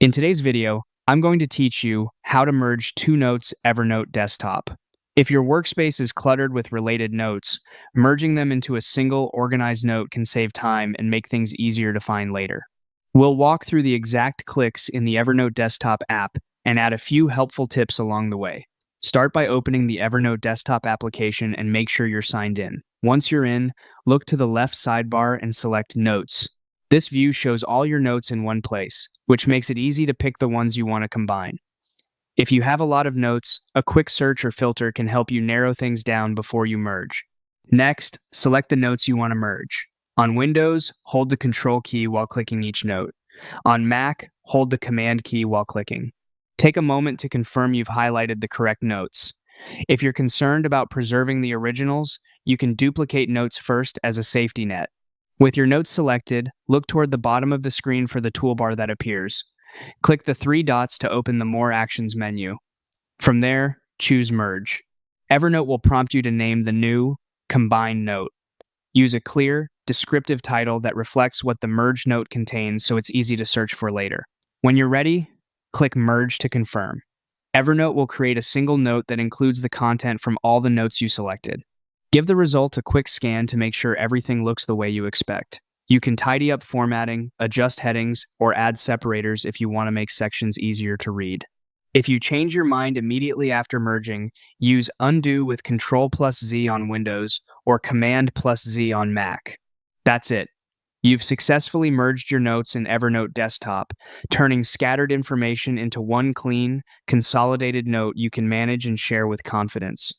In today's video, I'm going to teach you how to merge two notes Evernote desktop. If your workspace is cluttered with related notes, merging them into a single organized note can save time and make things easier to find later. We'll walk through the exact clicks in the Evernote desktop app and add a few helpful tips along the way. Start by opening the Evernote desktop application and make sure you're signed in. Once you're in, look to the left sidebar and select Notes. This view shows all your notes in one place, which makes it easy to pick the ones you want to combine. If you have a lot of notes, a quick search or filter can help you narrow things down before you merge. Next, select the notes you want to merge. On Windows, hold the Control key while clicking each note. On Mac, hold the Command key while clicking. Take a moment to confirm you've highlighted the correct notes. If you're concerned about preserving the originals, you can duplicate notes first as a safety net. With your notes selected, look toward the bottom of the screen for the toolbar that appears. Click the three dots to open the More Actions menu. From there, choose Merge. Evernote will prompt you to name the new, combined note. Use a clear, descriptive title that reflects what the merged note contains so it's easy to search for later. When you're ready, click Merge to confirm. Evernote will create a single note that includes the content from all the notes you selected. Give the result a quick scan to make sure everything looks the way you expect. You can tidy up formatting, adjust headings, or add separators if you want to make sections easier to read. If you change your mind immediately after merging, use Undo with Ctrl+Z on Windows or Command+Z on Mac. That's it. You've successfully merged your notes in Evernote Desktop, turning scattered information into one clean, consolidated note you can manage and share with confidence.